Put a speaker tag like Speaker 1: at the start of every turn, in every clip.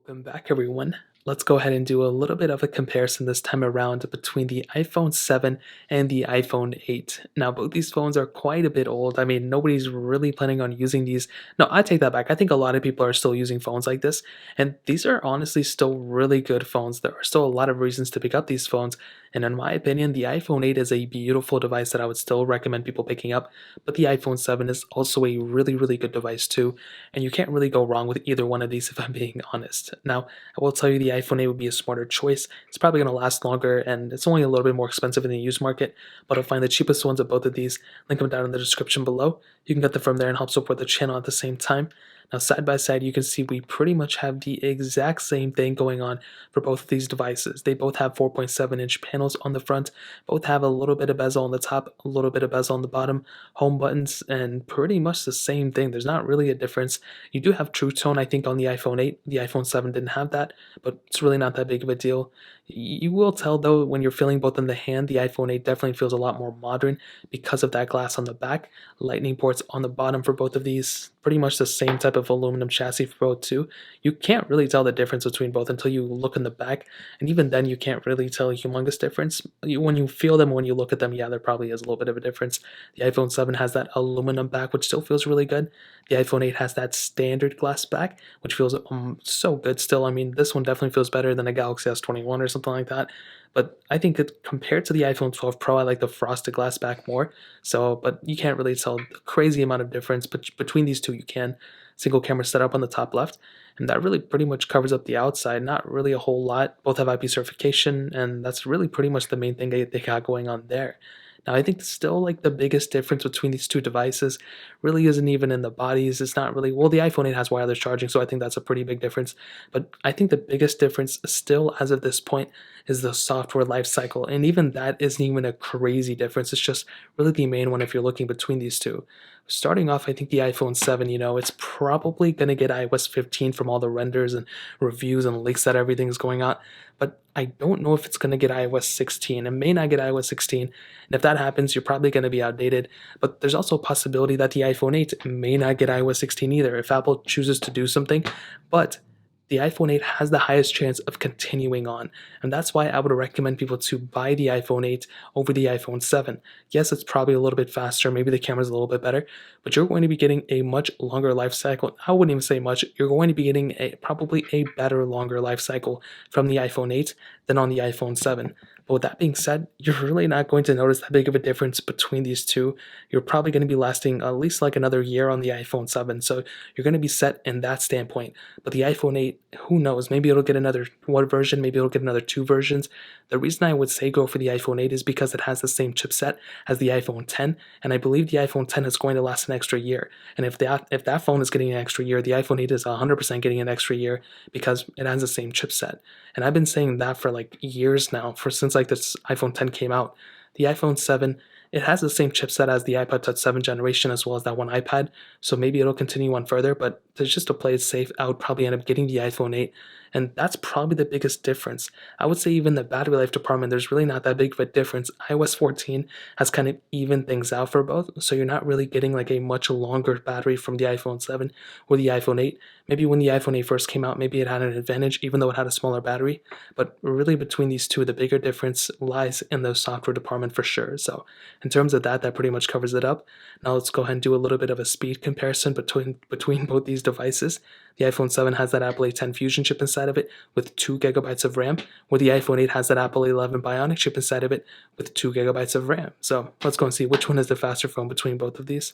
Speaker 1: Welcome back, everyone. Let's go ahead and do a little bit of a comparison this time around between the iPhone 7 and the iPhone 8. Now, both these phones are quite a bit old. I mean, nobody's really planning on using these. No, I take that back. I think a lot of people are still using phones like this, and these are honestly still really good phones. There are still a lot of reasons to pick up these phones, and in my opinion, the iPhone 8 is a beautiful device that I would still recommend people picking up, but the iPhone 7 is also a really, really good device too, and you can't really go wrong with either one of these if I'm being honest. Now, I will tell you the iPhone 8 would be a smarter choice. It's probably going to last longer and it's only a little bit more expensive in the used market, but I'll find the cheapest ones of both of these. Link them down in the description below. You can get them from there and help support the channel at the same time. Now, side by side, you can see we pretty much have the exact same thing going on for both of these devices. They both have 4.7-inch panels on the front, both have a little bit of bezel on the top, a little bit of bezel on the bottom, home buttons, and pretty much the same thing. There's not really a difference. You do have True Tone, I think, on the iPhone 8. The iPhone 7 didn't have that, but it's really not that big of a deal. You will tell, though, when you're feeling both in the hand, the iPhone 8 definitely feels a lot more modern because of that glass on the back. Lightning ports on the bottom for both of these. Pretty much the same type of aluminum chassis for both too. You can't really tell the difference between both until you look in the back, and even then you can't really tell a humongous difference. When you feel them, when you look at them, yeah, there probably is a little bit of a difference. The iPhone 7 has that aluminum back, which still feels really good. The iPhone 8 has that standard glass back, which feels so good still. I mean, this one definitely feels better than a Galaxy S21 or something like that. But I think that compared to the iPhone 12 Pro, I like the frosted glass back more. So, but you can't really tell the crazy amount of difference. But between these two, you can. Single camera setup on the top left, and that really pretty much covers up the outside. Not really a whole lot. Both have IP certification, and that's really pretty much the main thing they got going on there. Now, I think still like the biggest difference between these two devices really isn't even in the bodies. It's not really, well, the iPhone 8 has wireless charging, so I think that's a pretty big difference. But I think the biggest difference still, as of this point, is the software life cycle. And even that isn't even a crazy difference. It's just really the main one if you're looking between these two. Starting off, I think the iPhone 7, it's probably going to get iOS 15 from all the renders and reviews and leaks that everything's going on. But I don't know if it's going to get iOS 16. It may not get iOS 16. And if that happens, you're probably going to be outdated. But there's also a possibility that the iPhone 8 may not get iOS 16 either if Apple chooses to do something. But the iPhone 8 has the highest chance of continuing on. And that's why I would recommend people to buy the iPhone 8 over the iPhone 7. Yes, it's probably a little bit faster. Maybe the camera's a little bit better, but you're going to be getting a much longer life cycle. I wouldn't even say much. You're going to be getting probably a better, longer life cycle from the iPhone 8 than on the iPhone 7. But with that being said, you're really not going to notice that big of a difference between these two. You're probably going to be lasting at least like another year on the iPhone 7. So you're going to be set in that standpoint. But the iPhone 8, who knows? Maybe it'll get another one version. Maybe it'll get another two versions. The reason I would say go for the iPhone 8 is because it has the same chipset as the iPhone 10. And I believe the iPhone 10 is going to last an extra year. And if that phone is getting an extra year, the iPhone 8 is 100% getting an extra year because it has the same chipset. And I've been saying that for like years now, since like this iPhone 10 came out. The iPhone 7, it has the same chipset as the iPod Touch 7 generation as well as that one iPad, so maybe it'll continue on further, but just to play it safe, I would probably end up getting the iPhone 8, and that's probably the biggest difference. I would say even the battery life department, there's really not that big of a difference. iOS 14 has kind of evened things out for both, so you're not really getting like a much longer battery from the iPhone 7 or the iPhone 8. Maybe when the iPhone 8 first came out, maybe it had an advantage even though it had a smaller battery, but really between these two, the bigger difference lies in the software department for sure. So in terms of that pretty much covers it up. Now let's go ahead and do a little bit of a speed comparison between both these devices. The iPhone 7 has that Apple A10 Fusion chip inside of it with 2 gigabytes of RAM, where the iPhone 8 has that Apple A11 Bionic chip inside of it with 2 gigabytes of RAM. So let's go and see which one is the faster phone between both of these.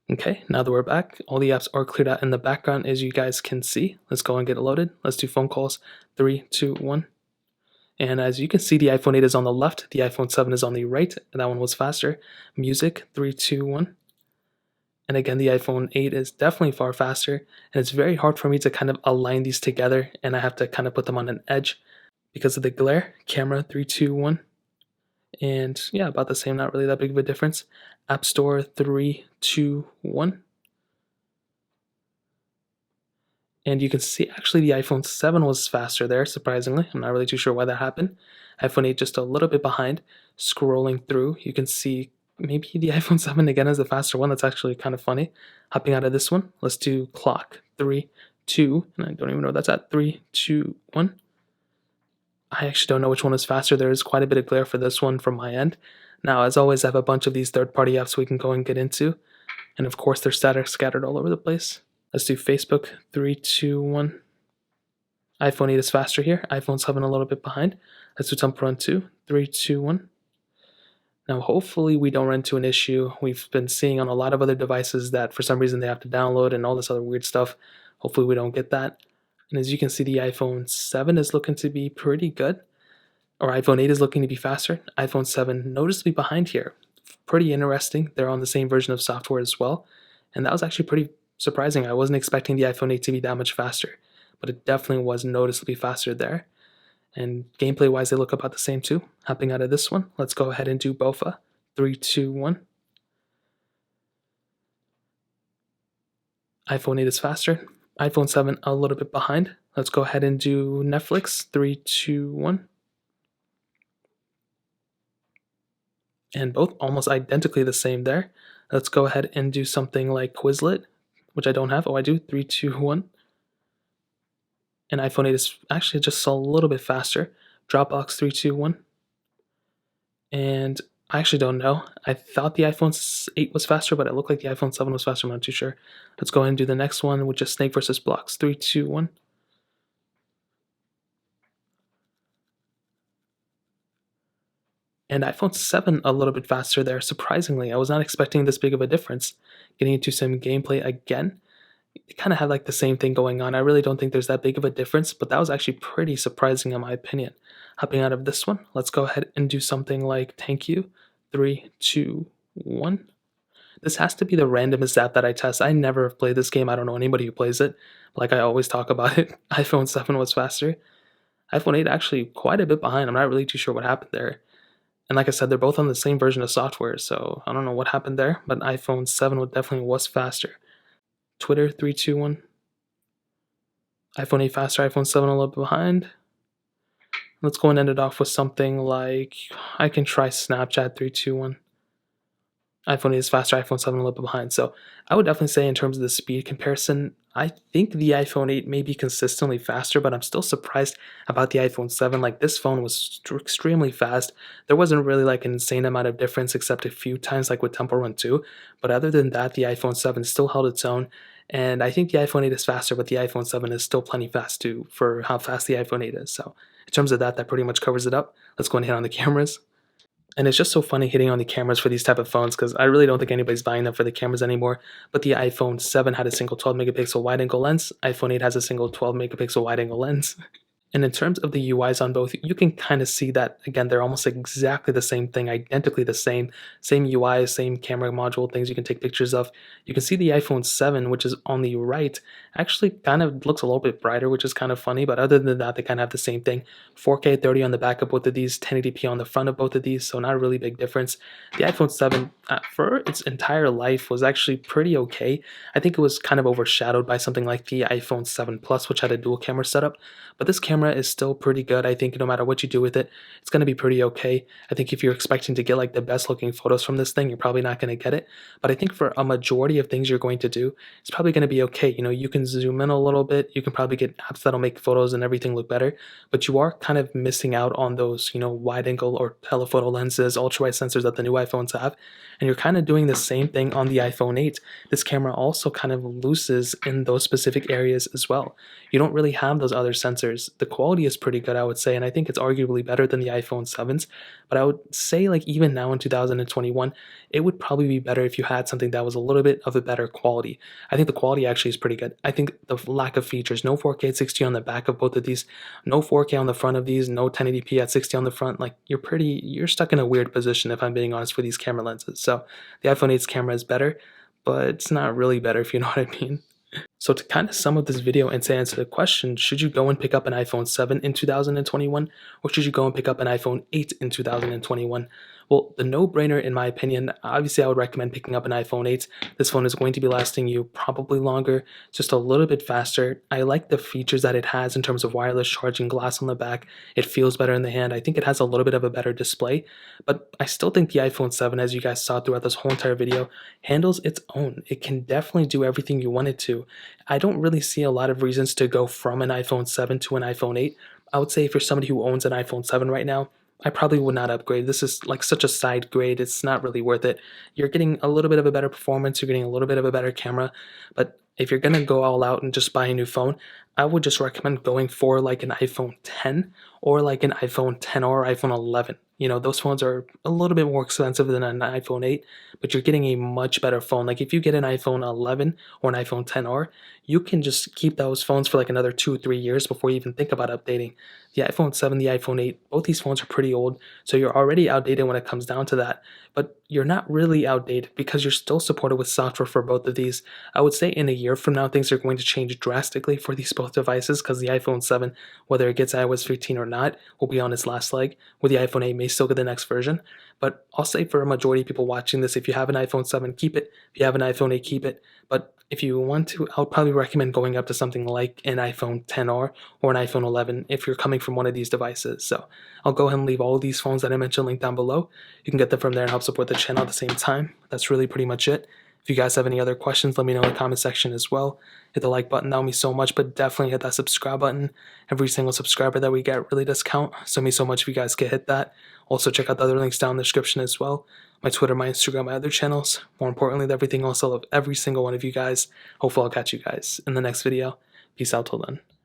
Speaker 1: Okay, now that we're back, all the apps are cleared out in the background as you guys can see. Let's go and get it loaded. Let's do phone calls. 3, 2, 1. And as you can see, the iPhone 8 is on the left, the iPhone 7 is on the right, and that one was faster. Music, 3, 2, 1. And again, the iPhone 8 is definitely far faster, and it's very hard for me to kind of align these together, and I have to kind of put them on an edge because of the glare. Camera, 3, 2, 1. And yeah, about the same, not really that big of a difference. App Store, 3, 2, 1. And you can see actually the iPhone 7 was faster there, surprisingly. I'm not really too sure why that happened. iPhone 8 just a little bit behind. Scrolling through, you can see maybe the iPhone 7 again is the faster one. That's actually kind of funny. Hopping out of this one, let's do clock. 3, 2, and I don't even know what that's at. 3, 2, 1. I actually don't know which one is faster. There is quite a bit of glare for this one from my end. Now, as always, I have a bunch of these third-party apps we can go and get into, and of course, they're scattered all over the place. Let's do Facebook. 3, 2, 1. iPhone 8 is faster here. iPhone 7 a little bit behind. Let's do Temple Run 2. 3, 2, 1. Now, hopefully, we don't run into an issue we've been seeing on a lot of other devices that for some reason they have to download and all this other weird stuff. Hopefully, we don't get that. And as you can see, the iPhone 7 is looking to be pretty good, or iPhone 8 is looking to be faster. iPhone 7 noticeably behind here. Pretty interesting. They're on the same version of software as well. And that was actually pretty surprising. I wasn't expecting the iPhone 8 to be that much faster, but it definitely was noticeably faster there. And gameplay wise, they look about the same too. Hopping out of this one, let's go ahead and do BOFA. 3, 2, 1. iPhone 8 is faster. iPhone 7 a little bit behind. Let's go ahead and do Netflix. 3, 2, 1. And both almost identically the same there. Let's go ahead and do something like Quizlet, which I don't have. Oh, I do. 3, 2, 1. And iPhone 8 is actually just a little bit faster. Dropbox. 3, 2, 1. And I actually don't know. I thought the iPhone 8 was faster, but it looked like the iPhone 7 was faster. I'm not too sure. Let's go ahead and do the next one, which is Snake versus Blocks. 3, 2, 1. And iPhone 7 a little bit faster there, surprisingly. I was not expecting this big of a difference. Getting into some gameplay again, it kind of had like the same thing going on. I really don't think there's that big of a difference, but that was actually pretty surprising in my opinion. Hopping out of this one, let's go ahead and do something like Thank You. 3, 2, 1. This has to be the randomest app that I test. I never have played this game. I don't know anybody who plays it. Like I always talk about it, iPhone 7 was faster. iPhone 8 actually quite a bit behind. I'm not really too sure what happened there. And like I said, they're both on the same version of software, so I don't know what happened there, but iPhone 7 definitely was faster. Twitter. 3, 2, 1. iPhone 8 faster, iPhone 7 a little bit behind. Let's go and end it off with something like, I can try Snapchat. 3, 2, 1. iPhone 8 is faster, iPhone 7 a little bit behind. So I would definitely say in terms of the speed comparison, I think the iPhone 8 may be consistently faster, but I'm still surprised about the iPhone 7. Like this phone was extremely fast. There wasn't really like an insane amount of difference except a few times like with Temple Run 2. But other than that, the iPhone 7 still held its own. And I think the iPhone 8 is faster, but the iPhone 7 is still plenty fast too for how fast the iPhone 8 is. So in terms of that, that pretty much covers it up. Let's go and hit on the cameras. And it's just so funny hitting on the cameras for these type of phones because I really don't think anybody's buying them for the cameras anymore. But the iPhone 7 had a single 12 megapixel wide angle lens. iPhone 8 has a single 12 megapixel wide angle lens. And in terms of the UIs on both, you can kind of see that, again, they're almost exactly the same thing, identically the same UI, same camera module, things you can take pictures of. You can see the iPhone 7, which is on the right, actually kind of looks a little bit brighter, which is kind of funny, but other than that, they kind of have the same thing. 4K 30 on the back of both of these, 1080p on the front of both of these, so not a really big difference. The iPhone 7, for its entire life, was actually pretty okay. I think it was kind of overshadowed by something like the iPhone 7 Plus, which had a dual camera setup, but this camera is still pretty good. I think no matter what you do with it, it's going to be pretty okay. I think if you're expecting to get like the best looking photos from this thing, you're probably not going to get it. But I think for a majority of things you're going to do, it's probably going to be okay. You know, you can zoom in a little bit. You can probably get apps that'll make photos and everything look better. But you are kind of missing out on those, you know, wide angle or telephoto lenses, ultra wide sensors that the new iPhones have. And you're kind of doing the same thing on the iPhone 8. This camera also kind of loses in those specific areas as well. You don't really have those other sensors. The quality is pretty good, I would say, and I think it's arguably better than the iPhone 7s. But I would say, like, even now in 2021, it would probably be better if you had something that was a little bit of a better quality. I think the quality actually is pretty good. I think the lack of features, no 4K at 60 on the back of both of these, no 4K on the front of these, no 1080p at 60 on the front, like, you're stuck in a weird position, if I'm being honest, for these camera lenses. So the iPhone 8's camera is better, but it's not really better, if you know what I mean. So to kind of sum up this video and to answer the question, should you go and pick up an iPhone 7 in 2021 or should you go and pick up an iPhone 8 in 2021? Well, the no-brainer in my opinion, obviously I would recommend picking up an iPhone 8. This phone is going to be lasting you probably longer, just a little bit faster. I like the features that it has in terms of wireless charging, glass on the back. It feels better in the hand. I think it has a little bit of a better display, but I still think the iPhone 7, as you guys saw throughout this whole entire video, handles its own. It can definitely do everything you want it to. I don't really see a lot of reasons to go from an iPhone 7 to an iPhone 8. I would say if you're somebody who owns an iPhone 7 right now, I probably would not upgrade. This is like such a side grade. It's not really worth it. You're getting a little bit of a better performance. You're getting a little bit of a better camera. But if you're going to go all out and just buy a new phone, I would just recommend going for like an iPhone 10 or like an iPhone 10 or iPhone 11. Those phones are a little bit more expensive than an iPhone 8, but you're getting a much better phone. Like if you get an iPhone 11 or an iPhone 10R, you can just keep those phones for like another 2 or 3 years before you even think about updating. The iPhone 7, the iPhone 8, both these phones are pretty old, so you're already outdated when it comes down to that. But you're not really outdated because you're still supported with software for both of these. I would say in a year from now, things are going to change drastically for these both devices because the iPhone 7, whether it gets iOS 15 or not, will be on its last leg, where the iPhone 8 may still get the next version. But I'll say for a majority of people watching this, if you have an iPhone 7, keep it. If you have an iPhone 8, keep it. But if you want to, I'll probably recommend going up to something like an iPhone 10R or an iPhone 11 if you're coming from one of these devices. So I'll go ahead and leave all of these phones that I mentioned linked down below. You can get them from there and help support the channel at the same time. That's really pretty much it. If you guys have any other questions, let me know in the comment section as well. Hit the like button, that would mean so much, but definitely hit that subscribe button. Every single subscriber that we get really does count, so it means so much if you guys could hit that. Also, check out the other links down in the description as well. My Twitter, my Instagram, my other channels. More importantly, everything else, I love every single one of you guys. Hopefully I'll catch you guys in the next video. Peace out till then.